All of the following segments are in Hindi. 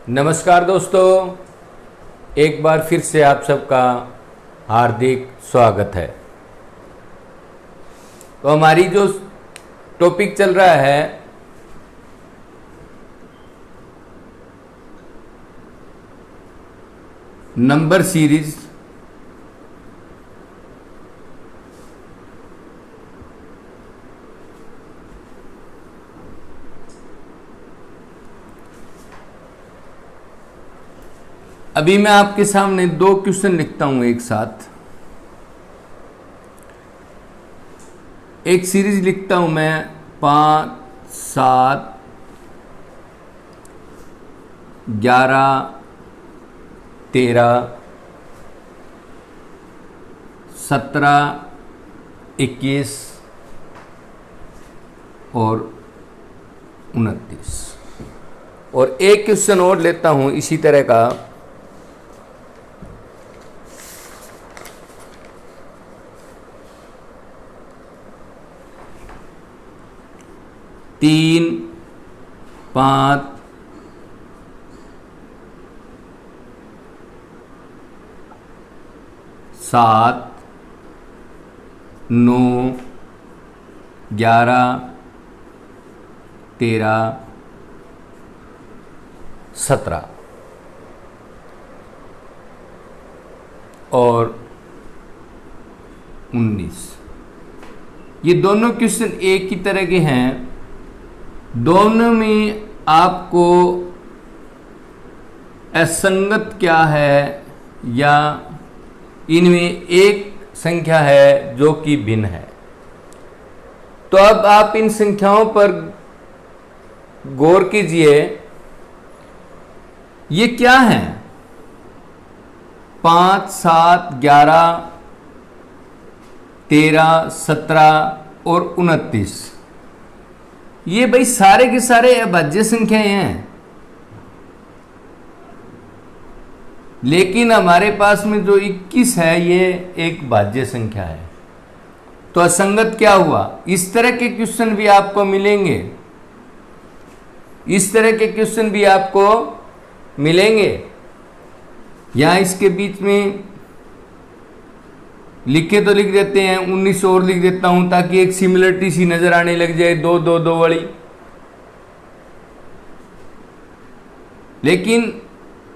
नमस्कार दोस्तों, एक बार फिर से आप सबका हार्दिक स्वागत है। तो हमारी जो टॉपिक चल रहा है नंबर सीरीज, अभी मैं आपके सामने दो क्वेश्चन लिखता हूं एक साथ। एक सीरीज लिखता हूं मैं 5, 7, 11, 13, 17, 21 और 29, और एक क्वेश्चन और लेता हूं इसी तरह का 3, 5, 7, 9, 11, 13, 17 और 19। ये दोनों क्वेश्चन एक ही तरह के हैं। दोनों में आपको असंगत क्या है या इनमें एक संख्या है जो कि भिन्न है। तो अब आप इन संख्याओं पर गौर कीजिए, ये क्या है? 5, 7, 11, 13, 17 और 29। ये भाई सारे के सारे अभाज्य संख्याएं हैं, लेकिन हमारे पास में जो 21 है ये एक भाज्य संख्या है। तो असंगत क्या हुआ? इस तरह के क्वेश्चन भी आपको मिलेंगे, इस तरह के क्वेश्चन भी आपको मिलेंगे। यहां इसके बीच में लिखे तो लिख देते हैं, 19 और लिख देता हूं ताकि एक सिमिलरिटी सी नजर आने लग जाए, 2, 2, 2 वाली। लेकिन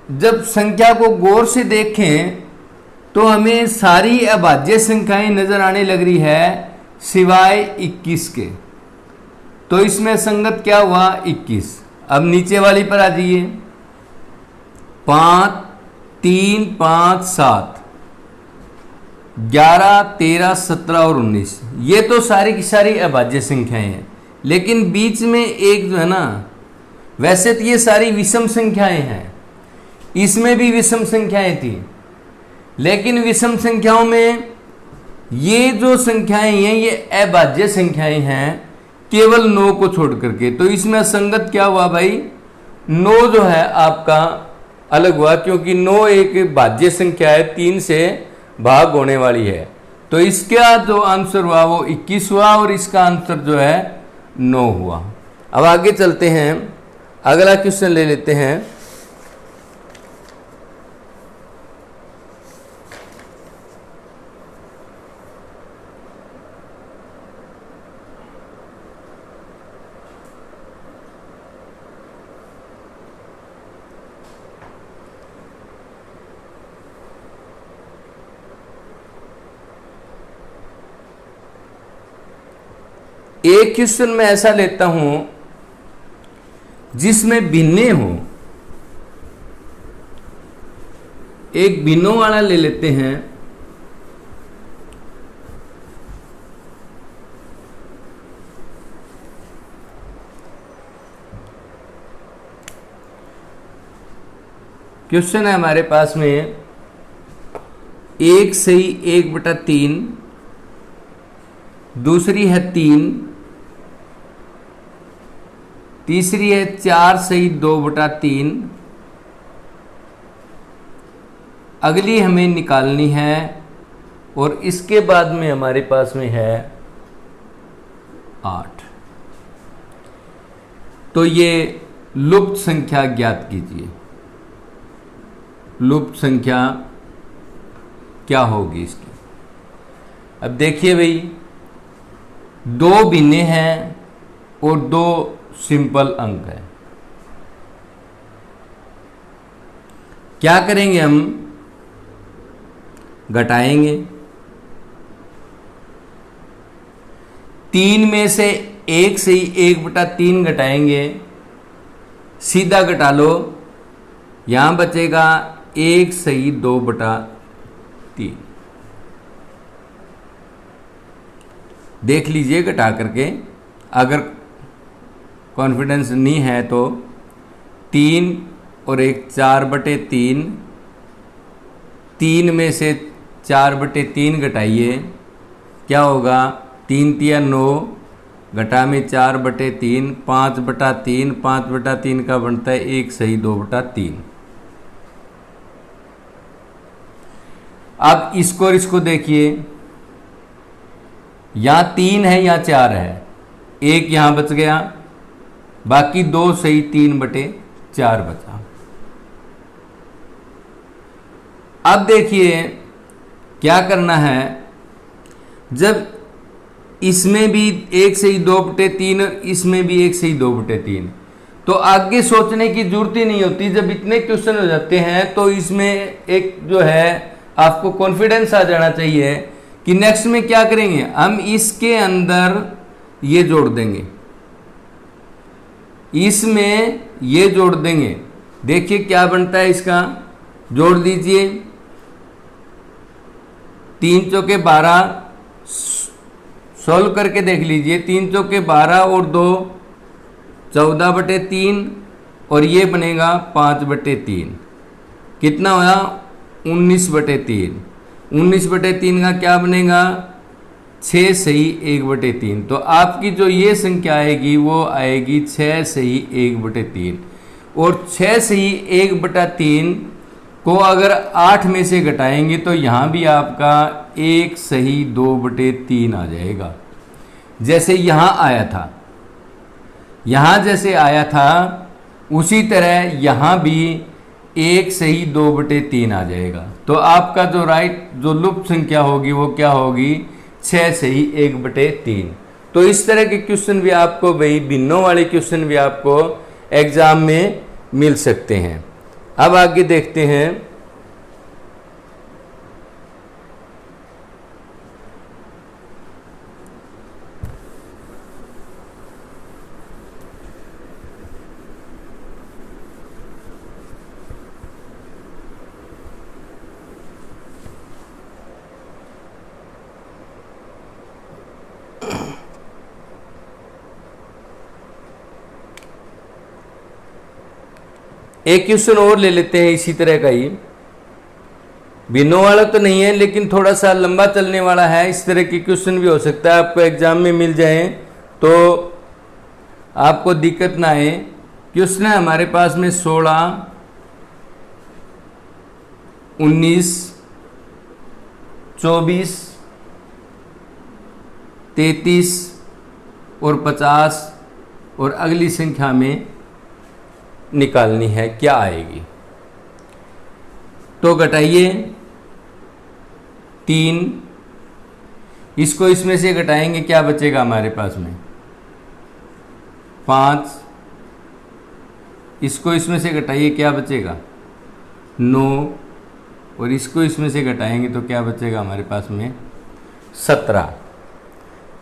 जब संख्या को गौर से देखें तो हमें सारी अभाज्य संख्याएं नजर आने लग रही है सिवाय 21 के। तो इसमें संगत क्या हुआ? 21। अब नीचे वाली पर आ जाइए। 5, 3, 5, 7, 11, 13, 17 और 19, ये तो सारी की सारी अभाज्य संख्याएं हैं। लेकिन बीच में एक जो है ना, वैसे तो ये सारी विषम संख्याएं हैं, इसमें भी विषम संख्याएं थी, लेकिन विषम संख्याओं में ये जो संख्याएं हैं ये अभाज्य संख्याएं हैं, केवल 9 को छोड़ करके। तो इसमें असंगत क्या हुआ भाई? 9 जो है आपका अलग हुआ, क्योंकि 9 एक भाज्य संख्या है, 3 से भाग होने वाली है। तो इसका जो आंसर हुआ वो 21 हुआ और इसका आंसर जो है 9 हुआ। अब आगे चलते हैं, अगला क्वेश्चन ले लेते हैं। एक क्वेश्चन में ऐसा लेता हूं जिसमें भिन्ने हो, एक भिन्नों वाला ले लेते हैं। क्वेश्चन है हमारे पास में 1 सही 1/3, दूसरी है 3, तीसरी है 4 सही 2/3, अगली हमें निकालनी है और इसके बाद में हमारे पास में है 8। तो ये लुप्त संख्या ज्ञात कीजिए। लुप्त संख्या क्या होगी इसकी। अब देखिए भाई, 2 भिन्ने हैं और 2 सिंपल अंक है। क्या करेंगे हम, घटाएंगे। 3 में से 1 से ही 1/3 घटाएंगे, सीधा घटा लो, यहां बचेगा 1 सही 2/3। देख लीजिए घटा करके, अगर कॉन्फिडेंस नहीं है तो 3 और 1 4/3, 3 में से 4/3 घटाइए, क्या होगा, 3 तिया 9, घटा में 4/3, 5/3, 5/3 का बनता है 1 सही 2/3। अब इसको और इसको देखिए, यहां 3 है, यहां 4 है, 1 यहां बच गया, बाकी 2 सही 3/4 बचा। अब देखिए क्या करना है, जब इसमें भी 1 सही 2/3 और इसमें भी 1 सही 2/3, तो आगे सोचने की जरूरत ही नहीं होती। जब इतने क्वेश्चन हो जाते हैं तो इसमें एक जो है आपको कॉन्फिडेंस आ जाना चाहिए कि नेक्स्ट में क्या करेंगे, हम इसके अंदर ये जोड़ देंगे, इसमें ये जोड़ देंगे। देखिए क्या बनता है इसका, जोड़ दीजिए, 3 चौके 12, सॉल्व करके देख लीजिए, 3 चौके 12 और 2 14/3 और ये बनेगा 5/3, कितना हुआ 19/3। 19/3 का क्या बनेगा, 6 सही 1/3। तो आपकी जो ये संख्या आएगी वो आएगी 6 सही 1/3। और 6 सही 1/3 को अगर 8 में से घटाएंगे तो यहाँ भी आपका 1 सही 2/3 आ जाएगा, जैसे यहाँ आया था। यहाँ जैसे आया था उसी तरह यहाँ भी 1 सही 2/3 आ जाएगा। तो आपका जो लुप्त संख्या होगी वो क्या होगी, 6 सही 1/3। तो इस तरह के क्वेश्चन भी आपको, भाई भिन्नों वाले क्वेश्चन भी आपको एग्जाम में मिल सकते हैं। अब आगे देखते हैं, एक क्वेश्चन और ले लेते हैं इसी तरह का ही, भिन्नों वाला तो नहीं है लेकिन थोड़ा सा लंबा चलने वाला है। इस तरह के क्वेश्चन भी हो सकता है आपको एग्जाम में मिल जाए तो आपको दिक्कत ना आए। क्वेश्चन है हमारे पास में 16, 19, 24, 33 और 50 और अगली संख्या में निकालनी है, क्या आएगी। तो घटाइए 3, इसको इसमें से घटाएंगे, क्या बचेगा हमारे पास में 5, इसको इसमें से घटाइए क्या बचेगा 9 और इसको इसमें से घटाएंगे तो क्या बचेगा हमारे पास में 17।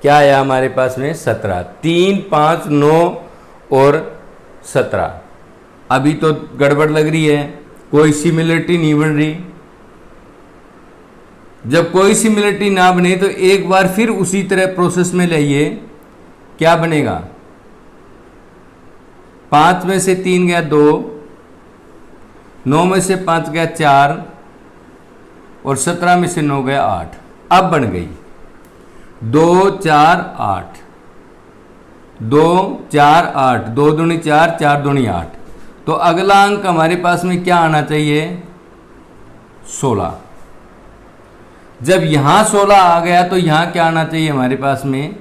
क्या आया हमारे पास में 17। 3, 5, 9 और 17। अभी तो गड़बड़ लग रही है, कोई सिमिलरिटी नहीं बन रही। जब कोई सिमिलरिटी ना बने तो एक बार फिर उसी तरह प्रोसेस में लाइए, क्या बनेगा 5 में से 3 गया 2, 9 में से 5 गया 4 और 17 में से 9 गया 8। अब बन गई 2, 4, 8, 2, 4, 8, 2 दूनी 4, 4 दूनी 8। तो अगला अंक हमारे पास में क्या आना चाहिए 16। जब यहां 16 आ गया तो यहां क्या आना चाहिए हमारे पास में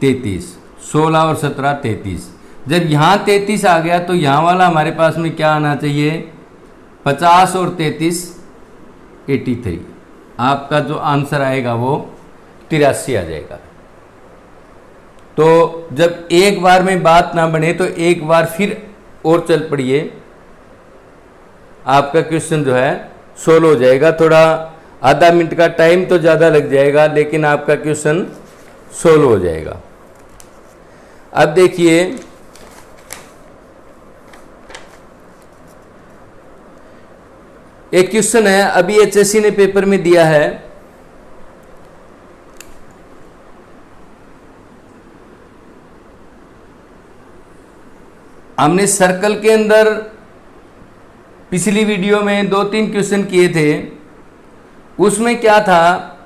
33। 16 और 17 33। जब यहां 33 आ गया तो यहां वाला हमारे पास में क्या आना चाहिए 50 और 33 83। आपका जो आंसर आएगा वो 83 आ जाएगा। तो जब एक बार में बात ना बने तो एक बार फिर और चल पड़िए, आपका क्वेश्चन जो है सोल्व हो जाएगा। थोड़ा आधा मिनट का टाइम तो ज़्यादा लग जाएगा, लेकिन आपका क्वेश्चन सोल्व हो जाएगा। अब देखिए, एक क्वेश्चन है, अभी एचएससी ने पेपर में दिया है। हमने सर्कल के अंदर पिछली वीडियो में 2-3 क्वेश्चन किए थे। उसमें क्या था,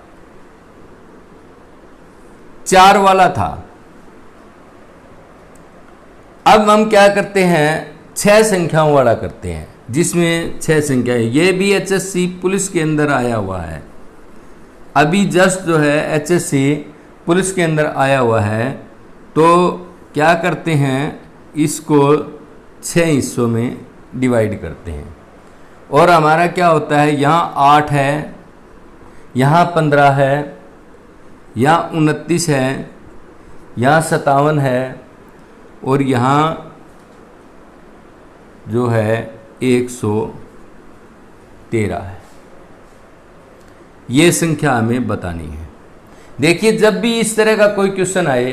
4 वाला था। अब हम क्या करते हैं, 6 संख्याओं वाला करते हैं, जिसमें 6 संख्या है। ये भी एचएससी पुलिस के अंदर आया हुआ है। अभी जस्ट जो है एचएससी पुलिस के अंदर आया हुआ है। तो क्या करते हैं, इसको 6 हिस्सों में डिवाइड करते हैं। और हमारा क्या होता है, यहाँ 8 है, यहाँ 15 है, यहाँ 29 है, यहाँ 57 है, और यहाँ जो है 113 है। ये संख्या हमें बतानी है। देखिए, जब भी इस तरह का कोई क्वेश्चन आए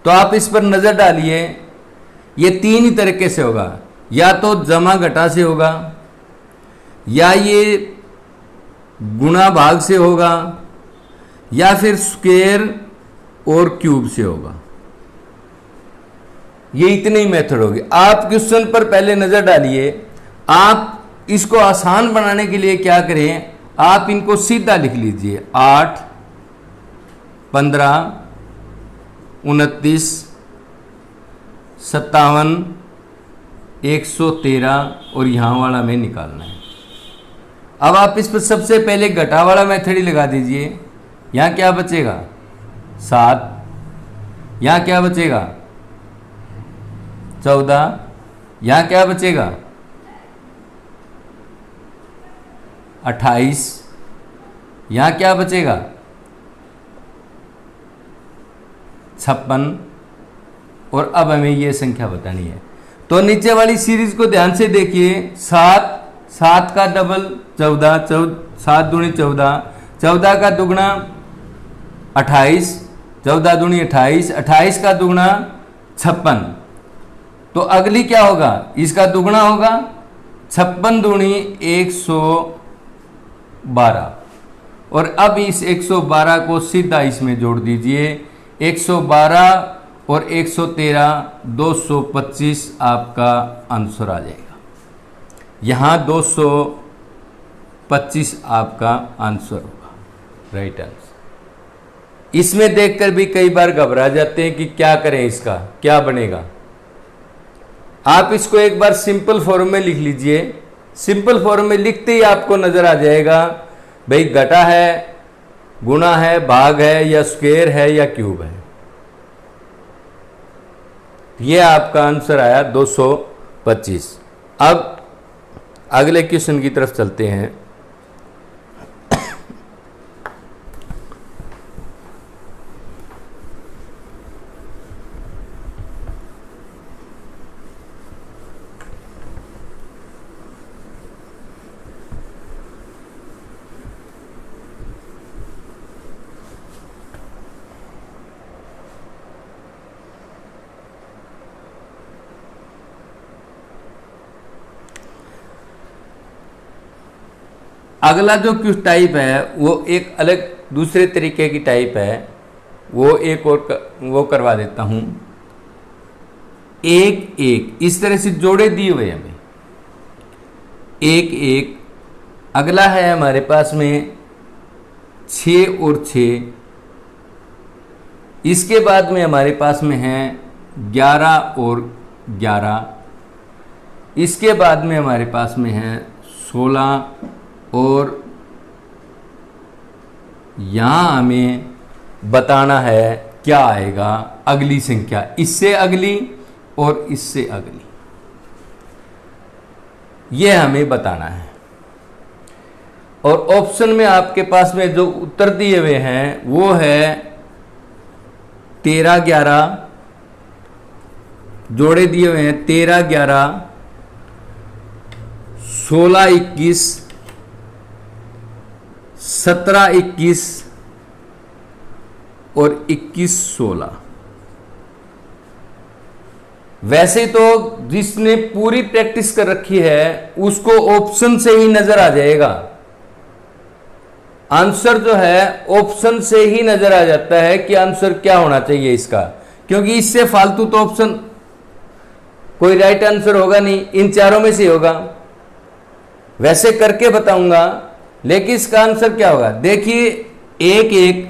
तो आप इस पर नज़र डालिए। ये 3 ही तरीके से होगा, या तो जमा घटा से होगा, या ये गुणा भाग से होगा, या फिर स्क्वायर और क्यूब से होगा। ये इतने ही मेथड होंगे। आप क्वेश्चन पर पहले नजर डालिए। आप इसको आसान बनाने के लिए क्या करें, आप इनको सीधा लिख लीजिए। 8, 15, 29, 57, 113 और यहां वाला में निकालना है। अब आप इस पर सबसे पहले घटा वाला मेथड ही लगा दीजिए। यहां क्या बचेगा, 7, यहां क्या बचेगा, 14, यहां क्या बचेगा, 28, यहां क्या बचेगा, 56। और अब हमें ये संख्या बतानी है। तो नीचे वाली सीरीज को ध्यान से देखिए। 7, 7 का डबल 14, 7 दूनी 14, 14 का दुगना 28, 14 दूनी 28, 28 का दुगना 56। तो अगली क्या होगा, इसका दुगना होगा, 56 दूनी 112। और अब इस 112 को सीधा इसमें जोड़ दीजिए। 112 और 113, 225 आपका आंसर आ जाएगा। यहाँ 225 आपका आंसर होगा, राइट आंसर। इसमें देखकर भी कई बार घबरा जाते हैं कि क्या करें, इसका क्या बनेगा। आप इसको एक बार सिंपल फॉर्म में लिख लीजिए। सिंपल फॉर्म में लिखते ही आपको नजर आ जाएगा भाई घटा है, गुणा है, भाग है, या स्क्वायर है, या क्यूब है। ये आपका आंसर आया 225। अब अगले क्वेश्चन की तरफ चलते हैं। अगला जो क्वेश्चन टाइप है वो एक अलग दूसरे तरीके की टाइप है। वो एक और वो करवा देता हूं। एक एक इस तरह से जोड़े दिए हुए हमें, एक एक। अगला है हमारे पास में 6 और 6। इसके बाद में हमारे पास में है 11 और 11। इसके बाद में हमारे पास में है 16 और यहां हमें बताना है क्या आएगा अगली संख्या, इससे अगली और इससे अगली। ये हमें बताना है। और ऑप्शन में आपके पास में जो उत्तर दिए हुए हैं वो है 13 11, जोड़े दिए हुए हैं 13 11, 16 21, 17 21 और 21 16। वैसे तो जिसने पूरी प्रैक्टिस कर रखी है उसको ऑप्शन से ही नजर आ जाएगा, आंसर जो है ऑप्शन से ही नजर आ जाता है कि आंसर क्या होना चाहिए इसका, क्योंकि इससे फालतू तो ऑप्शन कोई राइट आंसर होगा नहीं, इन चारों में से होगा। वैसे करके बताऊंगा, लेकिन इसका आंसर क्या होगा? देखिए 1 1,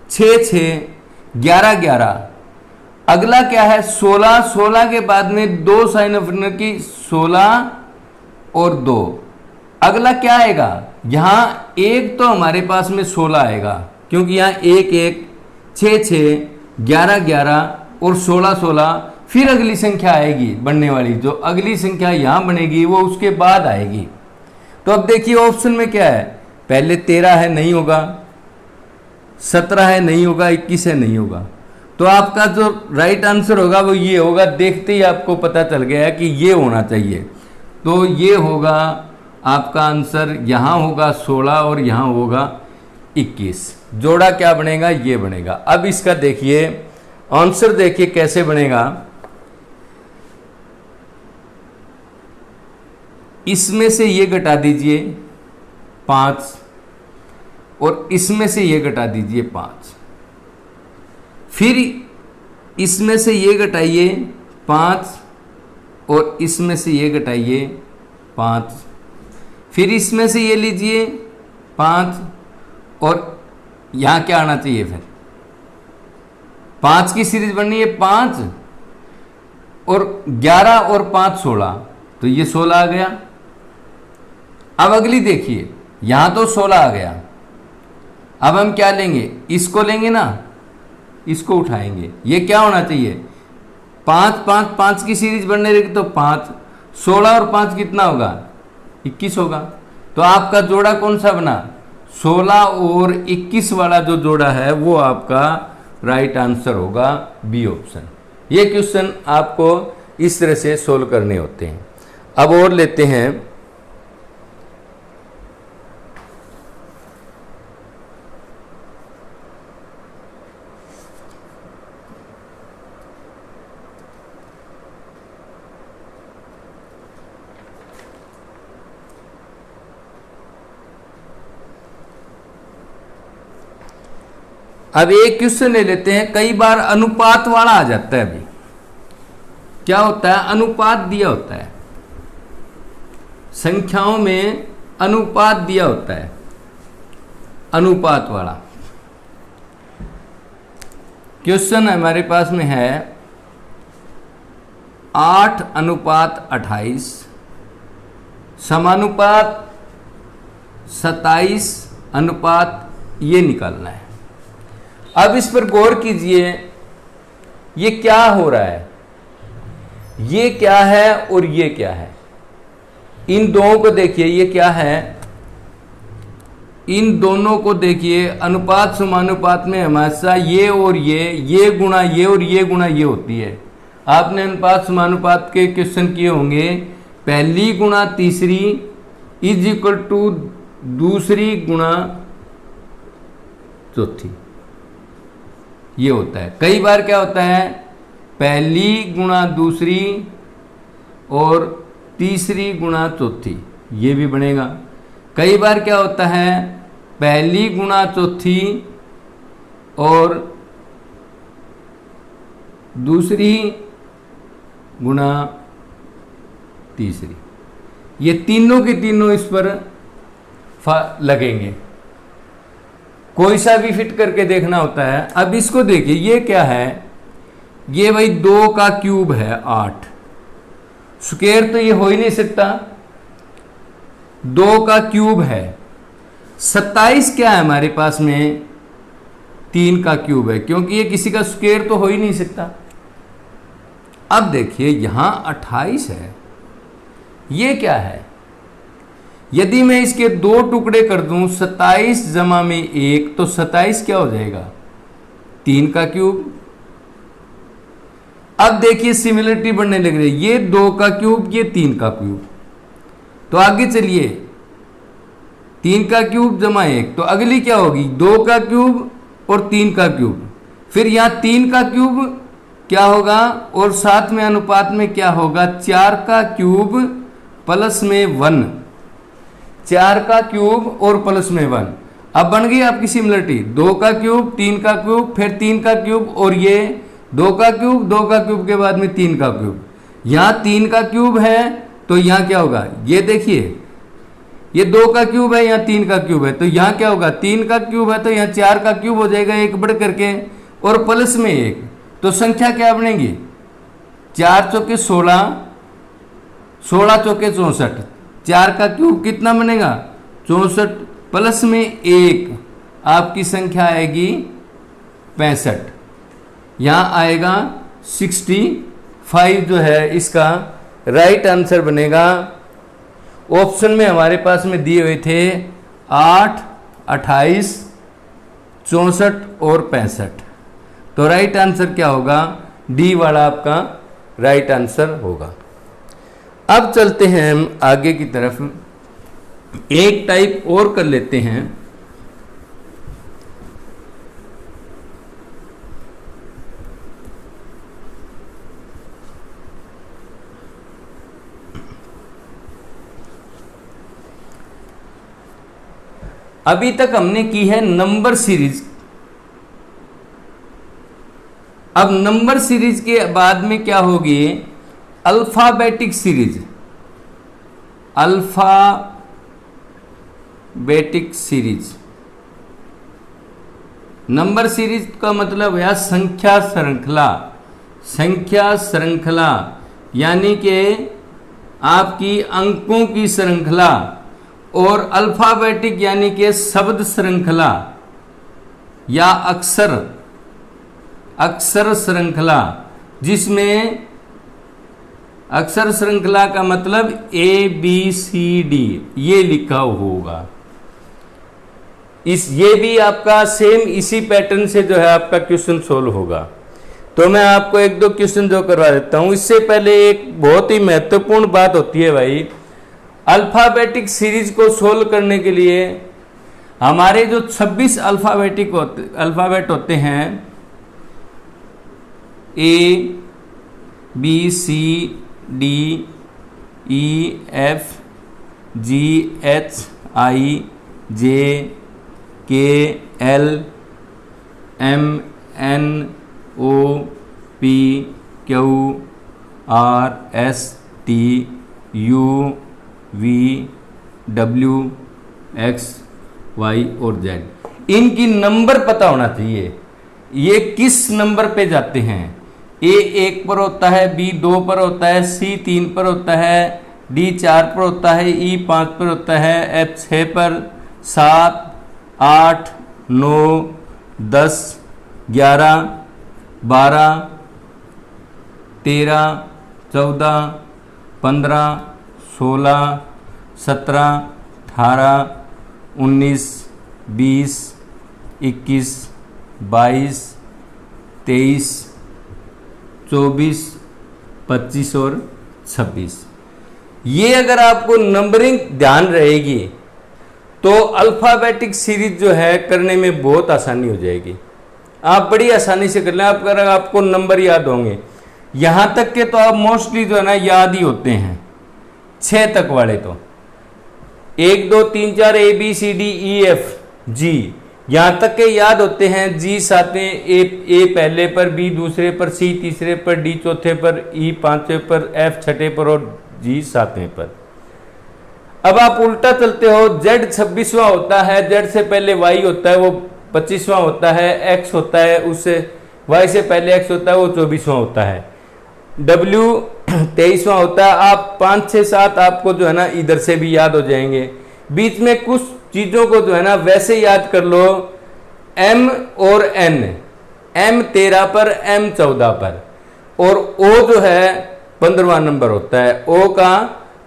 6 6, 11 11, अगला क्या है 16, 16 के बाद में 2 साइन ऑफ विनर की 16 और 2, अगला क्या आएगा? यहां एक तो हमारे पास में 16 आएगा, क्योंकि यहां 1 1, 6 6, 11 11 और 16 16, फिर अगली संख्या आएगी बनने वाली, जो अगली संख्या यहां बनेगी वो उसके बाद आएगी। तो अब देखिए ऑप्शन में क्या है, पहले 13 है नहीं होगा, 17 है नहीं होगा, 21 है नहीं होगा, तो आपका जो राइट आंसर होगा वो ये होगा। देखते ही आपको पता चल गया कि ये होना चाहिए, तो ये होगा आपका आंसर, यहां होगा 16 और यहां होगा 21। जोड़ा क्या बनेगा? ये बनेगा। अब इसका देखिए आंसर, देखिए कैसे बनेगा। इसमें से ये घटा दीजिए 5 और इसमें से ये घटा दीजिए 5, फिर इसमें से ये घटाइए 5 और इसमें से ये घटाइए 5, फिर इसमें से ये लीजिए 5 और यहां क्या आना चाहिए? फिर 5 की सीरीज बननी है 5 और 11 और 5 16, तो ये 16 आ गया। अब अगली देखिए, यहां तो 16 आ गया, अब हम क्या लेंगे? इसको लेंगे ना, इसको उठाएंगे, ये क्या होना चाहिए? 5 5 5 की सीरीज बनने लगी तो 5, 16 और 5 कितना होगा? 21 होगा। तो आपका जोड़ा कौन सा बना? 16 और 21 वाला जो जोड़ा है वो आपका राइट आंसर होगा, बी ऑप्शन। ये क्वेश्चन आपको इस तरह से सोल्व करने होते हैं। अब और लेते हैं, अब एक क्वेश्चन ले लेते हैं। कई बार अनुपात वाला आ जाता है। अभी क्या होता है? अनुपात दिया होता है, संख्याओं में अनुपात दिया होता है, अनुपात वाला क्वेश्चन हमारे पास में है 8:28 समानुपात 27 अनुपात, ये निकालना है। अब इस पर गौर कीजिए, ये क्या हो रहा है? ये क्या है और ये क्या है? इन दोनों को देखिए, ये क्या है? इन दोनों को देखिए, अनुपात समानुपात में हमेशा ये और ये गुणा ये और ये गुणा ये होती है। आपने अनुपात समानुपात के क्वेश्चन किए होंगे, पहली गुणा तीसरी इज इक्वल टू दूसरी गुणा चौथी, ये होता है। कई बार क्या होता है? पहली गुणा दूसरी और तीसरी गुणा चौथी, ये भी बनेगा। कई बार क्या होता है? पहली गुणा चौथी और दूसरी गुणा तीसरी, ये तीनों के तीनों इस पर लगेंगे। कोई सा भी फिट करके देखना होता है। अब इसको देखिए, ये क्या है? ये भाई 2 का क्यूब है 8, स्क्वायर तो ये हो ही नहीं सकता, 2 का क्यूब है। 27 क्या है हमारे पास में? 3 का क्यूब है, क्योंकि ये किसी का स्क्वायर तो हो ही नहीं सकता। अब देखिए यहां 28 है, ये क्या है? यदि मैं इसके दो टुकड़े कर दूं 27 जमा में 1 तो 27 क्या हो जाएगा 3 का क्यूब। अब देखिए सिमिलरिटी बढ़ने लग रही है, ये 2 का क्यूब ये 3 का क्यूब। तो आगे चलिए 3 का क्यूब जमा 1 तो अगली क्या होगी 2 का क्यूब और 3 का क्यूब। फिर यहां 3 का क्यूब क्या होगा और साथ में अनुपात में क्या होगा 4 का क्यूब प्लस में 1, 4 का क्यूब और प्लस में 1। अब बन गई आपकी सिमिलरिटी 2 का क्यूब 3 का क्यूब फिर 3 का क्यूब और ये 2 का क्यूब 2 का क्यूब के बाद में 3 का क्यूब। यहां 3 का क्यूब है तो यहां क्या होगा ये देखिए ये 2 का क्यूब है यहाँ 3 का क्यूब है तो यहाँ क्या होगा 3 का क्यूब है तो यहाँ 4 का क्यूब हो जाएगा एक बढ़ करके और प्लस में 1 तो संख्या क्या बनेगी 4 चौके 16, 16 चौके 64, 4 का क्यूब कितना बनेगा 64 प्लस में 1 आपकी संख्या आएगी 65। यहाँ आएगा 65 जो है इसका राइट आंसर बनेगा। ऑप्शन में हमारे पास में दिए हुए थे 8, 28, 64 और 65 तो राइट आंसर क्या होगा डी वाला आपका राइट आंसर होगा। अब चलते हैं हम आगे की तरफ, एक टाइप और कर लेते हैं। अभी तक हमने की है नंबर सीरीज। अब नंबर सीरीज के बाद में क्या होगी alphabetic series. Alphabetic series number series का मतलब है संख्या श्रृंखला। संख्या श्रृंखला यानी कि आपकी अंकों की श्रृंखला और अल्फाबेटिक यानी कि शब्द श्रृंखला या अक्षर श्रृंखला, जिसमें अक्षर श्रृंखला का मतलब ABCD ये लिखा होगा। ये भी आपका सेम इसी पैटर्न से जो है आपका क्वेश्चन सोल्व होगा। तो मैं आपको एक दो क्वेश्चन जो करवा देता हूं। इससे पहले एक बहुत ही महत्वपूर्ण बात होती है भाई, अल्फाबेटिक सीरीज को सोल्व करने के लिए हमारे जो 26 अल्फाबेट होते हैं ABCDEFGHIJKLMNOPQRSTUV और Z, इनकी नंबर पता होना चाहिए। ये किस नंबर पे जाते हैं। A 1 पर होता है, B 2 पर होता है, C 3 पर होता है, D 4 पर होता है, E 5 पर होता है, F 6 पर, 7, 8, 9, 10, 11, 12, 13, 14, 15, 16, 17, 18, 19, 20, 21, 22, 23, 24, 25 और 26। ये अगर आपको नंबरिंग ध्यान रहेगी तो अल्फाबेटिक सीरीज जो है करने में बहुत आसानी हो जाएगी। आप बड़ी आसानी से कर लें। आप अगर आपको नंबर याद होंगे, यहाँ तक के तो आप मोस्टली जो है ना याद ही होते हैं। 6 तक वाले तो 1 2 3 4 ABCDEF G यहाँ तक के याद होते हैं। G सातवें, A पहले पर, B दूसरे पर, C तीसरे पर, D चौथे पर, E पांचवें पर, F छठे पर और G सातवें पर। अब आप उल्टा चलते हो, Z 26वां होता है, Z से पहले Y होता है वो 25वां होता है, X होता है उससे Y से पहले X होता है वो 24वां होता है, W 23वां होता है। आप 5 6 7 आपको जो है ना इधर से भी याद हो जाएंगे। बीच में कुछ चीजों को जो है ना वैसे याद कर लो। M और N, M 13 पर, M 14 पर और O जो है 15वां नंबर होता है। O का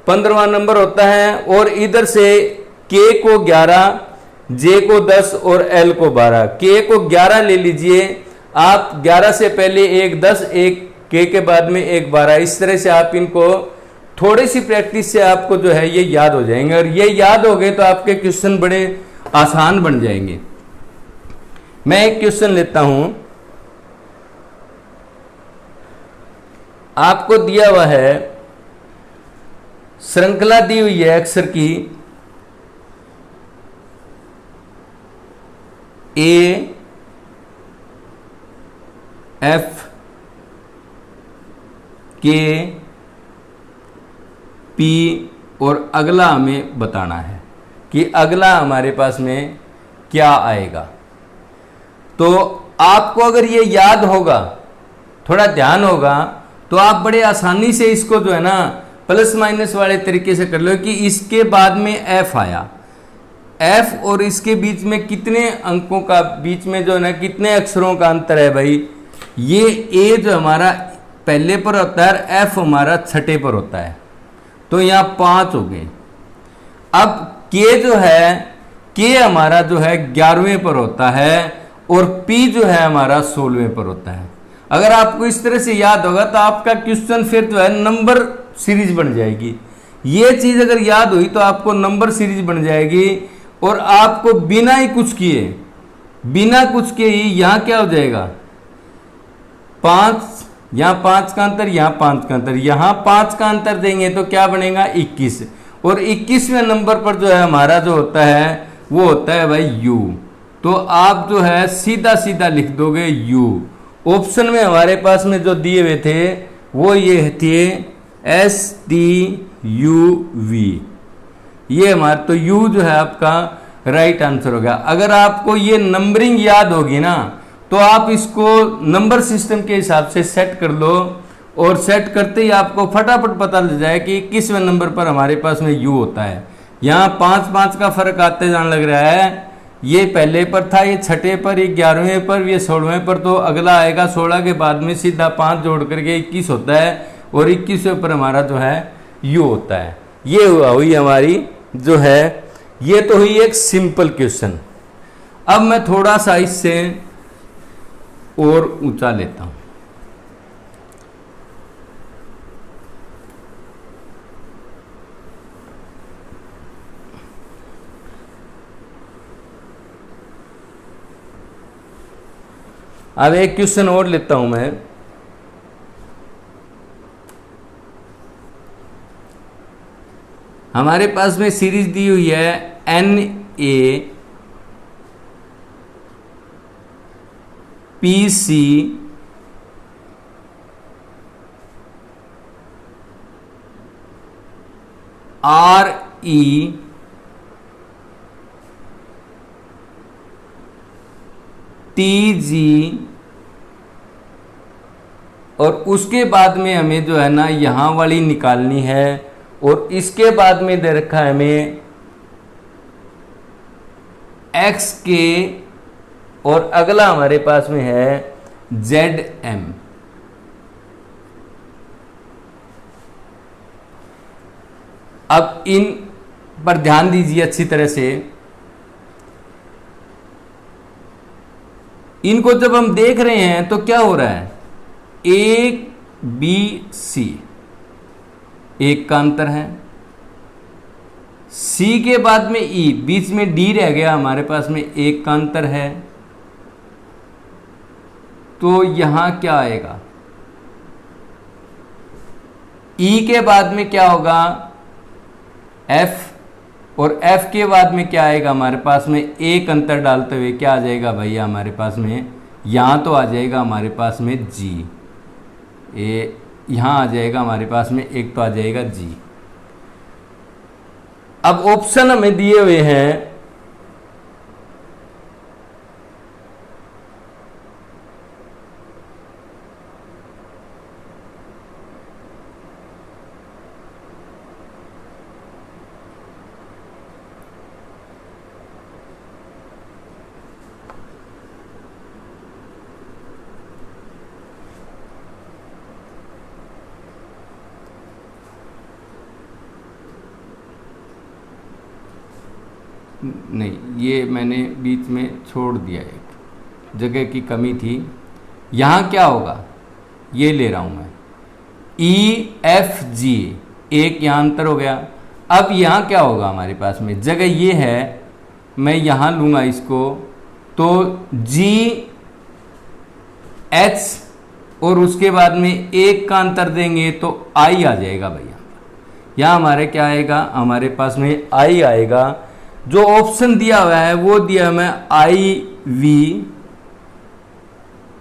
15वां नंबर होता है, और इधर से k को 11, j को 10 और l को 12। k को 11 ले लीजिए आप, 11 से पहले एक 10, एक k के बाद में एक 12। इस तरह से आप इनको थोड़ी सी प्रैक्टिस से आपको जो है ये याद हो जाएंगे, और ये याद हो गए तो आपके क्वेश्चन बड़े आसान बन जाएंगे। मैं एक क्वेश्चन लेता हूं, आपको दिया हुआ है, श्रृंखला दी हुई है अक्षर की A, F, K, P, और अगला हमें बताना है कि अगला हमारे पास में क्या आएगा। तो आपको अगर ये याद होगा, थोड़ा ध्यान होगा, तो आप बड़े आसानी से इसको जो है ना प्लस माइनस वाले तरीके से कर लो कि इसके बाद में F आया, F और इसके बीच में कितने अंकों का, बीच में जो है ना कितने अक्षरों का अंतर है भाई। ये A जो हमारा पहले पर होता है, F हमारा छठे पर होता है, तो यहाँ 5 हो गए। अब K जो है, K हमारा जो है 11वें पर होता है, और P जो है हमारा 16वें पर होता है। अगर आपको इस तरह से याद होगा तो आपका क्वेश्चन फिर जो है नंबर सीरीज बन जाएगी। ये चीज अगर याद हुई तो आपको नंबर सीरीज बन जाएगी, और आपको बिना ही कुछ किए, बिना कुछ किए ही यहाँ क्या हो जाएगा, 5, यहाँ 5 का अंतर, यहाँ 5 का अंतर, यहाँ 5 का अंतर देंगे तो क्या बनेगा 21, और 21वें नंबर पर जो है हमारा जो होता है वो होता है भाई U। तो आप जो है सीधा सीधा लिख दोगे U। ऑप्शन में हमारे पास में जो दिए हुए थे वो ये थे STUV, ये हमारा, तो U जो है आपका राइट आंसर होगा। अगर आपको ये नंबरिंग याद होगी ना तो आप इसको नंबर सिस्टम के हिसाब से सेट कर लो, और सेट करते ही आपको फटाफट पता लग जाए कि किसवें नंबर पर हमारे पास में U होता है। यहाँ 5-5 का फर्क आते जाने लग रहा है, ये पहले पर था, ये छठे पर, ये 11वें पर, ये 16वें पर, तो अगला आएगा 16 के बाद में सीधा 5 जोड़ करके 21 होता है, और 21वें पर हमारा जो है U होता है। ये हुई हमारी जो है, ये तो हुई एक सिंपल क्वेश्चन। अब मैं थोड़ा सा इससे और ऊंचा लेता हूं। अब एक क्वेश्चन और लेता हूं मैं। हमारे पास में सीरीज दी हुई है NAPC RETG, और उसके बाद में हमें जो है ना यहाँ वाली निकालनी है, और इसके बाद में दे रखा है हमें XK, और अगला हमारे पास में है ZM। अब इन पर ध्यान दीजिए अच्छी तरह से। इनको जब हम देख रहे हैं तो क्या हो रहा है, ABC एक का अंतर है, C के बाद में E, बीच में D रह गया, हमारे पास में एक का अंतर है। तो यहां क्या आएगा, E के बाद में क्या होगा F, और F के बाद में क्या आएगा हमारे पास में एक अंतर डालते हुए क्या आ जाएगा भैया हमारे पास में, यहां तो आ जाएगा हमारे पास में G, यहां आ जाएगा हमारे पास में एक तो आ जाएगा G। अब ऑप्शन हमें दिए हुए हैं नहीं, ये मैंने बीच में छोड़ दिया, एक जगह की कमी थी। यहाँ क्या होगा, ये ले रहा हूँ मैं, ई एफ जी, एक यहाँ अंतर हो गया। अब यहाँ क्या होगा हमारे पास में, जगह ये है, मैं यहाँ लूँगा इसको, तो जी एच और उसके बाद में एक का अंतर देंगे तो आई आ जाएगा भैया। यहाँ हमारे क्या आएगा, हमारे पास में आई आएगा। जो ऑप्शन दिया हुआ है वो दिया मैं I V,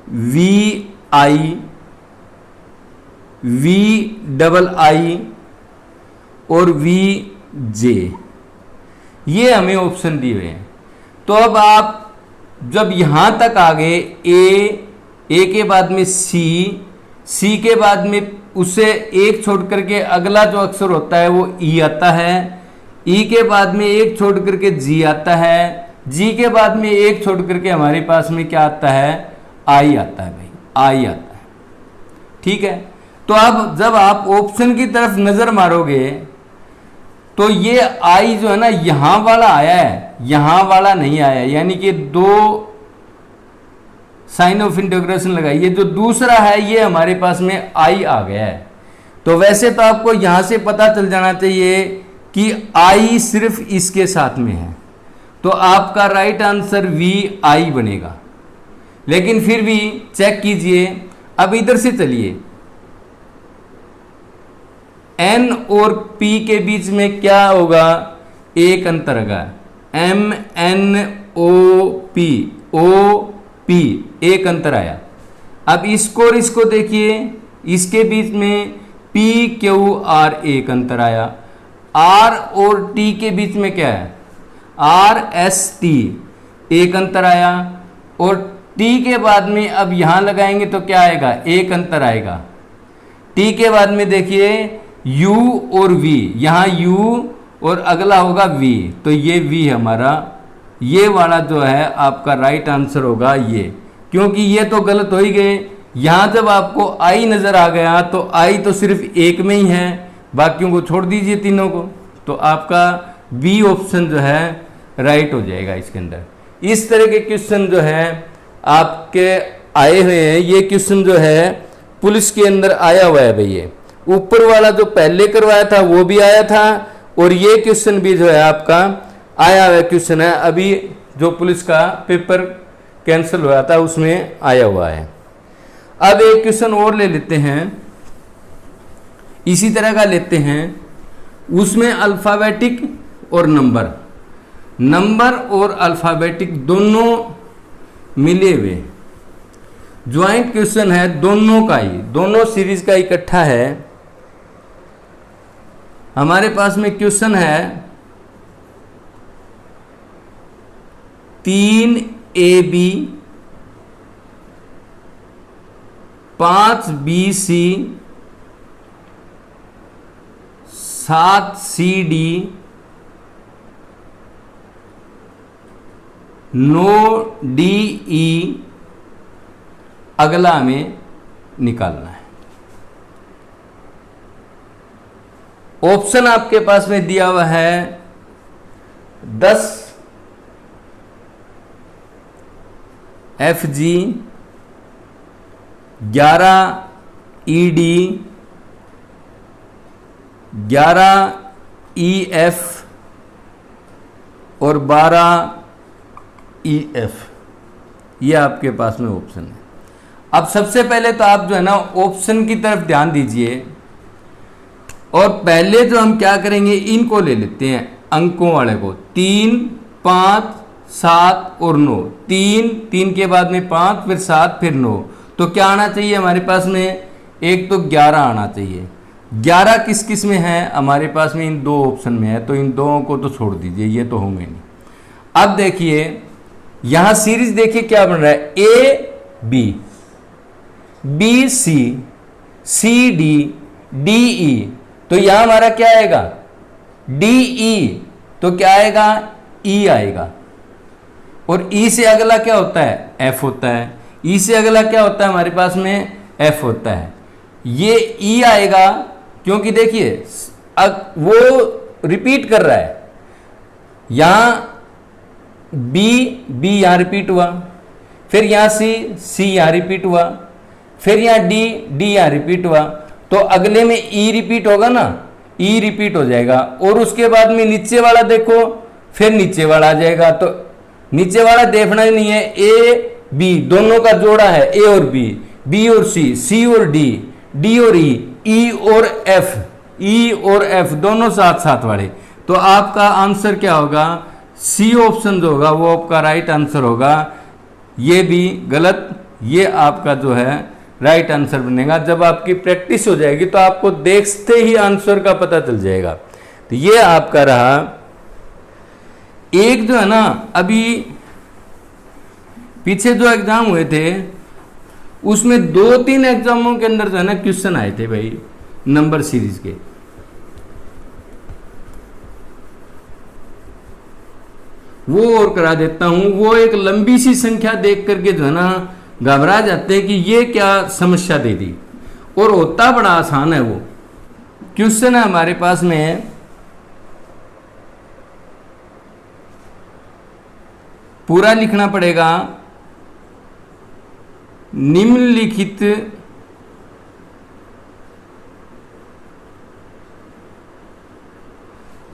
V I, V double I और वी जे, ये हमें ऑप्शन दिए हुए हैं। तो अब आप जब यहां तक आ गए, ए के बाद में सी के बाद में उससे एक छोड़ करके अगला जो अक्षर होता है वो ई आता है, ई के बाद में एक छोड़ करके जी आता है, जी के बाद में एक छोड़ करके हमारे पास में क्या आता है, आई आता है भाई, आई आता है। ठीक है, तो अब जब आप ऑप्शन की तरफ नजर मारोगे तो ये आई जो है ना, यहां वाला आया है, यहां वाला नहीं आया, यानी कि दो साइन ऑफ इंटीग्रेशन लगाई, ये जो दूसरा है ये हमारे पास में आई आ गया है। तो वैसे तो आपको यहां से पता चल जाना चाहिए कि आई सिर्फ इसके साथ में है, तो आपका राइट आंसर वी आई बनेगा। लेकिन फिर भी चेक कीजिए, अब इधर से चलिए, एन और पी के बीच में क्या होगा, एक अंतर होगा, M N O P, O P एक अंतर आया। अब इसको और इसको देखिए, इसके बीच में पी क्यू आर एक अंतर आया, आर और टी के बीच में क्या है, आर एस टी एक अंतर आया, और टी के बाद में अब यहां लगाएंगे तो क्या आएगा, एक अंतर आएगा। टी के बाद में देखिए U और V, यहाँ U और अगला होगा V, तो ये V हमारा, ये वाला जो है आपका राइट आंसर होगा ये, क्योंकि ये तो गलत हो ही गए। यहाँ जब आपको I नज़र आ गया तो I तो सिर्फ एक में ही है, बाकियों को छोड़ दीजिए तीनों को, तो आपका B ऑप्शन जो है राइट हो जाएगा इसके अंदर। इस तरह के क्वेश्चन जो है आपके आए हुए हैं, ये क्वेश्चन जो है पुलिस के अंदर आया हुआ है भैया, ऊपर वाला जो पहले करवाया था वो भी आया था, और ये क्वेश्चन भी जो है आपका आया हुआ क्वेश्चन है, अभी जो पुलिस का पेपर कैंसिल हुआ था उसमें आया हुआ है। अब एक क्वेश्चन और ले लेते हैं, इसी तरह का लेते हैं, उसमें अल्फाबेटिक और नंबर और अल्फाबेटिक दोनों मिले हुए ज्वाइंट क्वेश्चन है, दोनों का ही, दोनों सीरीज का इकट्ठा है। हमारे पास में क्वेश्चन है 3AB 5BC 7CD 9DE, अगला हमें निकालना है। ऑप्शन आपके पास में दिया हुआ है 10 FG, 11 ED, 11 EF और 12 EF, ये आपके पास में ऑप्शन है। अब सबसे पहले तो आप जो है ना ऑप्शन की तरफ ध्यान दीजिए, और पहले जो हम क्या करेंगे, इनको ले लेते हैं अंकों वाले को, 3, 5, 7 और 9, 3 के बाद में 5, फिर 7, फिर 9, तो क्या आना चाहिए हमारे पास में, एक तो 11 आना चाहिए। 11 किस किस में है हमारे पास में, इन दो ऑप्शन में है, तो इन दो को तो छोड़ दीजिए, ये तो होंगे नहीं। अब देखिए यहां सीरीज देखिए क्या बन रहा है, AB, BC, CD, DE, तो यहां हमारा क्या आएगा, DE, तो क्या आएगा, E आएगा, और E से अगला क्या होता है, F होता है, E से अगला क्या होता है हमारे पास में, F होता है, ये E आएगा, क्योंकि देखिए अब वो रिपीट कर रहा है, यहां बी यहाँ रिपीट हुआ, फिर यहाँ सी यहाँ रिपीट हुआ, फिर यहाँ डी यहाँ रिपीट हुआ, तो अगले में ई रिपीट होगा ना, ई रिपीट हो जाएगा। और उसके बाद में नीचे वाला देखो, फिर नीचे वाला आ जाएगा। तो नीचे वाला देखना ही नहीं है, ए बी दोनों का जोड़ा है, ए और बी और सी और डी और ई और एफ, ई और एफ दोनों साथ साथ वाले। तो आपका आंसर क्या होगा, सी ऑप्शन जो होगा वो आपका राइट आंसर होगा। ये भी गलत, ये आपका जो है राइट आंसर बनेगा। जब आपकी प्रैक्टिस हो जाएगी तो आपको देखते ही आंसर का पता चल जाएगा। तो ये आपका रहा। एक जो है ना, अभी पीछे जो एग्जाम हुए थे उसमें 2-3 एग्जामों के अंदर जो है ना क्वेश्चन आए थे भाई नंबर सीरीज के। वो और करा देता हूं। वो एक लंबी सी संख्या देख करके जो है ना घबरा जाते हैं कि ये क्या समस्या दे दी, और होता बड़ा आसान है। वो क्वेश्चन है हमारे पास में, पूरा लिखना पड़ेगा। निम्नलिखित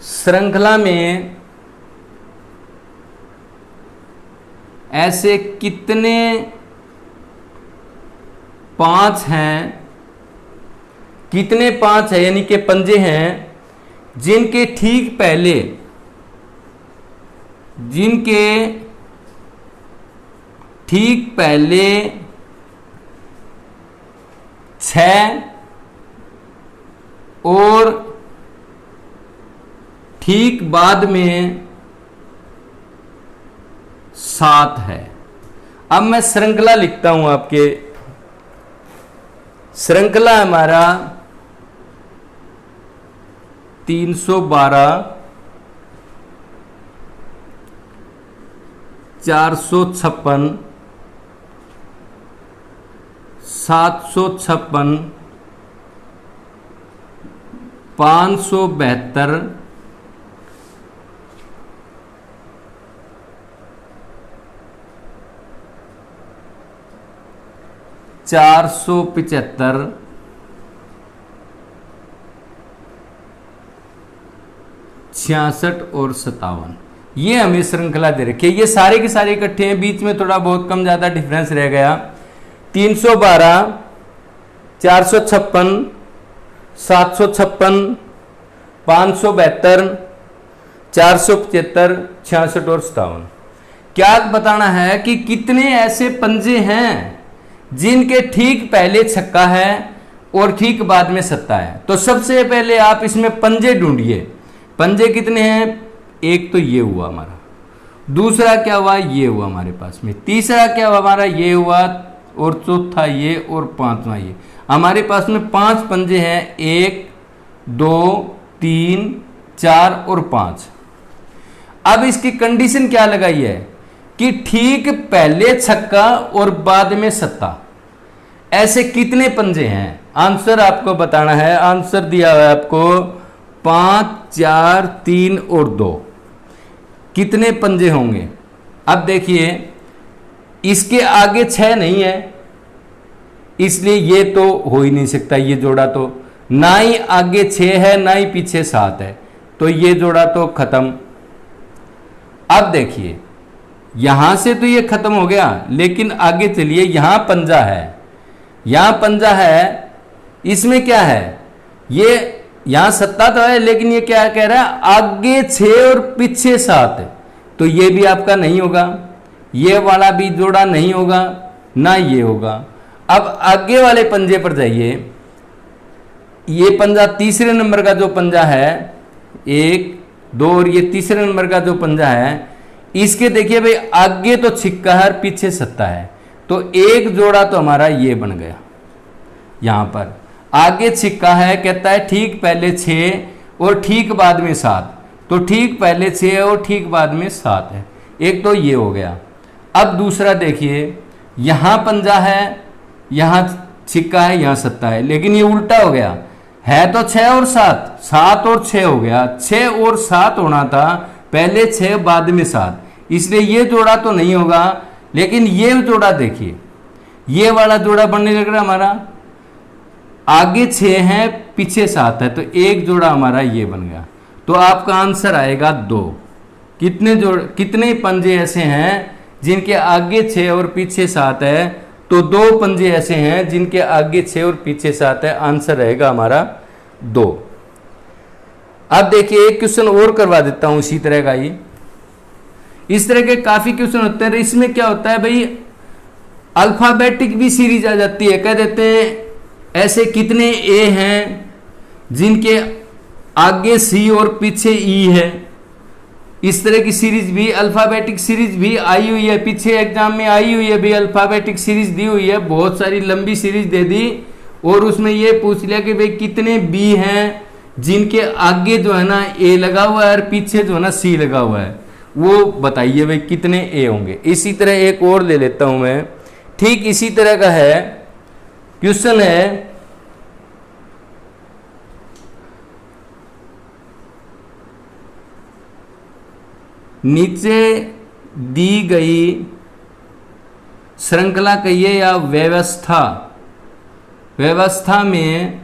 श्रृंखला में ऐसे कितने 5 हैं, कितने 5 है यानी कि पंजे हैं जिनके ठीक पहले, जिनके ठीक पहले 6 और ठीक बाद में 7 है। अब मैं श्रृंखला लिखता हूं आपके। श्रृंखला हमारा 312, 456, 756, 572, 475, 66 और 57। ये हमें श्रृंखला दे रखी है। ये सारे के सारे इकट्ठे हैं, बीच में थोड़ा बहुत कम ज्यादा डिफरेंस रह गया। 312, 456, 756, 572, 475, 66 और 57। क्या बताना है कि कितने ऐसे पंजे हैं जिनके ठीक पहले छक्का है और ठीक बाद में सत्ता है। तो सबसे पहले आप इसमें पंजे ढूंढिए। पंजे कितने हैं, एक तो ये हुआ हमारा, दूसरा क्या हुआ, ये हुआ हमारे पास में, तीसरा क्या हुआ हमारा, ये हुआ, और चौथा ये, और पांचवा ये। हमारे पास में 5 पंजे हैं, 1 2 3 4 और 5। अब इसकी कंडीशन क्या लगाई है कि ठीक पहले छक्का और बाद में सत्ता। ऐसे कितने पंजे हैं, आंसर आपको बताना है। आंसर दिया हुआ है आपको 5 4 3 और 2। कितने पंजे होंगे, अब देखिए इसके आगे 6 नहीं है, इसलिए ये तो हो ही नहीं सकता। ये जोड़ा तो ना ही आगे 6 है ना ही पीछे 7 है, तो ये जोड़ा तो खत्म। अब देखिए यहां से तो ये खत्म हो गया, लेकिन आगे चलिए, यहां पंजा है, यहां पंजा है, इसमें क्या है, ये यहां सत्ता तो है, लेकिन ये क्या कह रहा है, आगे 6 और पीछे 7, तो ये भी आपका नहीं होगा, ये वाला भी जोड़ा नहीं होगा, ना ये होगा। अब आगे वाले पंजे पर जाइए, ये पंजा तीसरे नंबर का जो पंजा है, 1 2, और ये तीसरे नंबर का जो पंजा है, इसके देखिए भाई आगे तो छिक्का है और पीछे सत्ता है, तो एक जोड़ा तो हमारा ये बन गया। यहां पर आगे छिक्का है, कहता है ठीक पहले 6 और ठीक बाद में 7, तो ठीक पहले 6 और ठीक बाद में 7 है, एक तो ये हो गया। अब दूसरा देखिए, यहां पंजा है, यहां छिक्का है, यहां सत्ता है, लेकिन ये उल्टा हो गया, है तो 6 और 7, 7 और 6 हो गया, 6 और 7 होना था, पहले 6 बाद में 7, इसलिए ये जोड़ा तो नहीं होगा। लेकिन ये जोड़ा देखिए, ये वाला जोड़ा बनने लग रहा है हमारा, आगे 6 है पीछे 7 है, तो एक जोड़ा हमारा ये बन गया। तो आपका आंसर आएगा 2। कितने पंजे ऐसे हैं जिनके आगे 6 और पीछे 7 है? तो 2 पंजे ऐसे हैं जिनके आगे 6 और पीछे 7 है। आंसर रहेगा हमारा 2। अब देखिए एक क्वेश्चन और करवा देता हूं इसी तरह का। ये इस तरह के काफी क्वेश्चन होते हैं। इसमें क्या होता है भाई, अल्फाबेटिक भी सीरीज आ जाती है। कह देते हैं ऐसे कितने ए हैं जिनके आगे सी और पीछे ई है। इस तरह की सीरीज भी, अल्फाबेटिक सीरीज भी आई हुई है, पीछे एग्जाम में आई हुई है भी। अल्फाबेटिक सीरीज दी हुई है, बहुत सारी लंबी सीरीज दे दी और उसमें ये पूछ लिया कि भाई कितने बी हैं जिनके आगे जो है ना ए लगा हुआ है और पीछे जो है ना सी लगा हुआ है, वो बताइए भाई कितने ए होंगे। इसी तरह एक और ले लेता हूं मैं, ठीक इसी तरह का है क्वेश्चन है। नीचे दी गई श्रृंखला कहिए या व्यवस्था में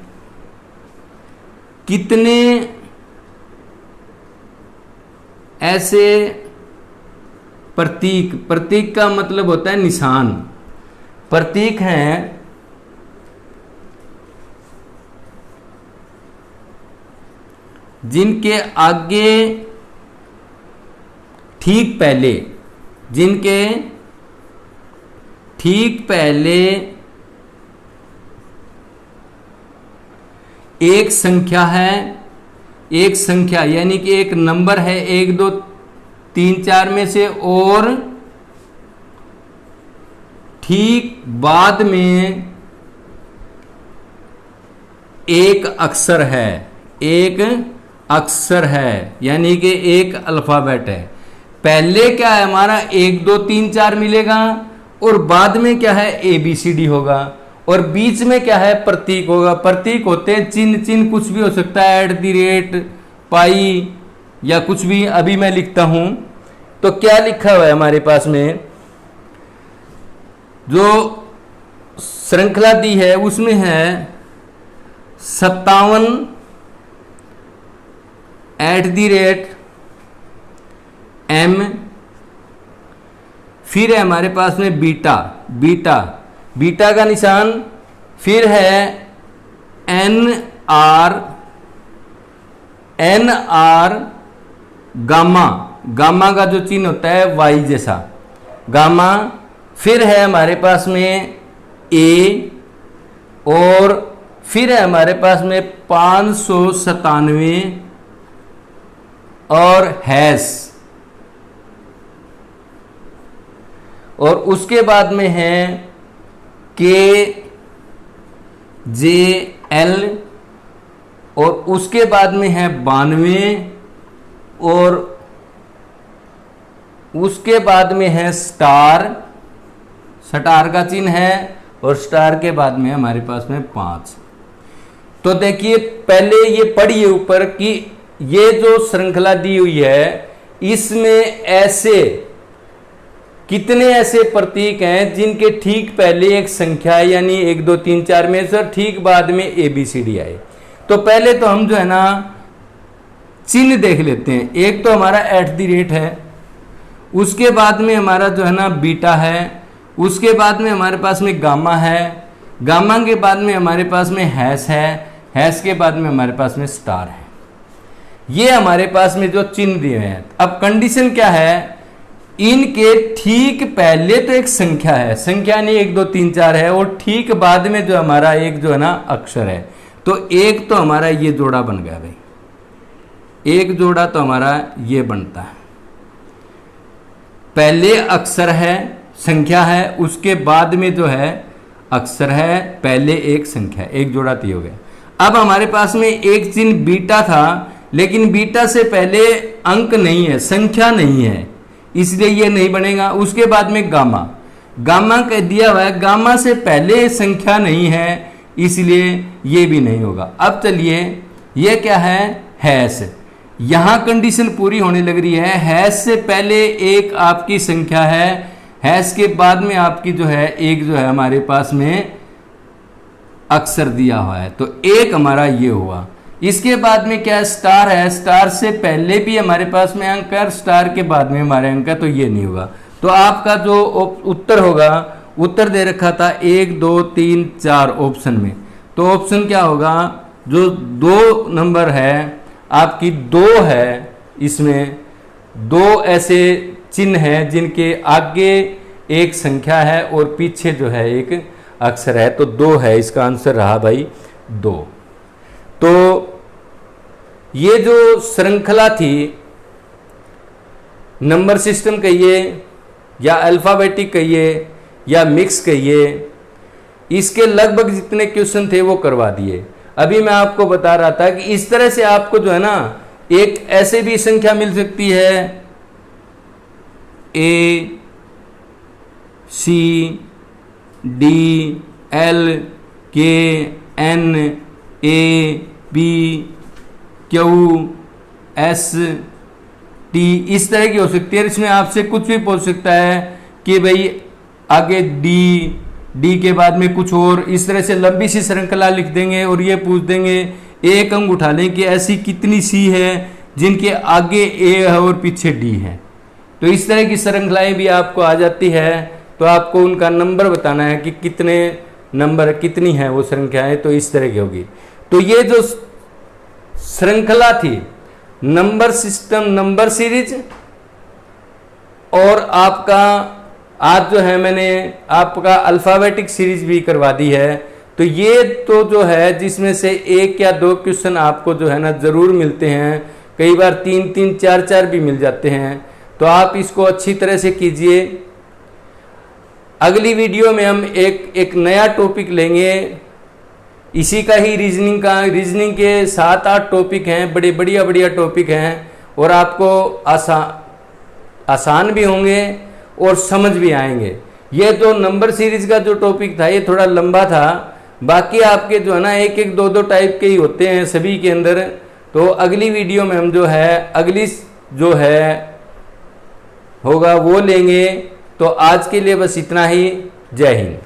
कितने ऐसे प्रतीक का मतलब होता है निशान, प्रतीक हैं जिनके आगे ठीक पहले एक संख्या है, एक संख्या यानी कि एक नंबर है 1 2 3 4 में से, और ठीक बाद में एक अक्षर है, यानी कि एक अल्फाबेट है। पहले क्या है हमारा 1 2 3 4 मिलेगा और बाद में क्या है ABCD होगा, और बीच में क्या है प्रतीक होगा। प्रतीक होते हैं चिन्ह कुछ भी हो सकता है, @ पाई या कुछ भी। अभी मैं लिखता हूं तो क्या लिखा हुआ है हमारे पास में, जो श्रृंखला दी है उसमें है 57 @M, फिर है हमारे पास में बीटा का निशान, फिर है NR, गामा का जो चिन्ह होता है Y जैसा गामा, फिर है हमारे पास में A, और फिर है हमारे पास में 597 और हैश, और उसके बाद में है KJL, और उसके बाद में है 92, और उसके बाद में है स्टार का चिन्ह है, और स्टार के बाद में हमारे पास में 5। तो देखिए पहले ये पढ़िए ऊपर कि ये जो श्रृंखला दी हुई है इसमें ऐसे कितने ऐसे प्रतीक हैं जिनके ठीक पहले एक संख्या यानी 1 2 3 4 में से ठीक बाद में ABCD आए। तो पहले तो हम जो है ना चिन्ह देख लेते हैं। एक तो हमारा @ है, उसके बाद में हमारा जो है ना बीटा है, उसके बाद में हमारे पास में गामा है, गामा के बाद में हमारे पास में हैश है, हैश के बाद में हमारे पास में स्टार है। ये हमारे पास में जो चिन्ह दिए हैं। अब कंडीशन क्या है, इनके ठीक पहले तो एक संख्या है, संख्या नहीं 1 2 3 4 है, और ठीक बाद में जो हमारा एक जो है ना अक्षर है। तो एक तो हमारा ये जोड़ा बन गया भाई, एक जोड़ा तो हमारा ये बनता है। पहले अक्षर है, संख्या है, उसके बाद में जो है अक्षर है, पहले एक संख्या, एक जोड़ा तो हो गया। अब हमारे पास में एक चिन्ह बीटा था, लेकिन बीटा से पहले अंक नहीं है, संख्या नहीं है, इसलिए ये नहीं बनेगा। उसके बाद में गामा कह दिया हुआ है, गामा से पहले संख्या नहीं है, इसलिए ये भी नहीं होगा। अब चलिए ये क्या है, हैश। यहां कंडीशन पूरी होने लग रही है। हैश से पहले एक आपकी संख्या है, हैश के बाद में आपकी जो है एक जो है हमारे पास में अक्षर दिया हुआ है, तो एक हमारा ये हुआ। इसके बाद में क्या स्टार है, स्टार से पहले भी हमारे पास में अंक है, स्टार के बाद में हमारे अंक है, तो ये नहीं होगा। तो आपका जो उत्तर होगा, उत्तर दे रखा था 1 2 3 4 ऑप्शन में, तो ऑप्शन क्या होगा, जो 2 नंबर है आपकी 2 है, इसमें 2 ऐसे चिन्ह हैं जिनके आगे एक संख्या है और पीछे जो है एक अक्षर है, तो 2 है, इसका आंसर रहा भाई 2। तो ये जो श्रृंखला थी, नंबर सिस्टम कहिए या अल्फाबेटिक कहिए या मिक्स कहिए, इसके लगभग जितने क्वेश्चन थे वो करवा दिए। अभी मैं आपको बता रहा था कि इस तरह से आपको जो है ना एक ऐसे भी संख्या मिल सकती है A C D L K N A P Q S T, इस तरह की हो सकती है। इसमें आपसे कुछ भी पूछ सकता है कि भाई आगे डी के बाद में कुछ और, इस तरह से लंबी सी श्रृंखला लिख देंगे और ये पूछ देंगे, एक अंक उठा लें कि ऐसी कितनी सी है जिनके आगे ए है और पीछे डी है। तो इस तरह की श्रृंखलाएं भी आपको आ जाती है, तो आपको उनका नंबर बताना है कि कितने नंबर कितनी है वो श्रृंखलाएं, तो इस तरह की होगी। तो ये जो श्रृंखला थी नंबर सिस्टम, नंबर सीरीज, और आपका आज जो है मैंने आपका अल्फाबेटिक सीरीज भी करवा दी है। तो ये तो जो है जिसमें से 1 या 2 क्वेश्चन आपको जो है ना ज़रूर मिलते हैं, कई बार 3-3 4-4 भी मिल जाते हैं। तो आप इसको अच्छी तरह से कीजिए। अगली वीडियो में हम एक नया टॉपिक लेंगे, इसी का ही रीजनिंग का। रीजनिंग के 7-8 टॉपिक हैं, बड़े बढ़िया टॉपिक हैं, और आपको आसान भी होंगे और समझ भी आएंगे। ये तो नंबर सीरीज का जो टॉपिक था ये थोड़ा लंबा था, बाकी आपके जो है ना 1-1 2-2 टाइप के ही होते हैं सभी के अंदर। तो अगली वीडियो में हम जो है अगली जो है होगा वो लेंगे। तो आज के लिए बस इतना ही। जय हिंद।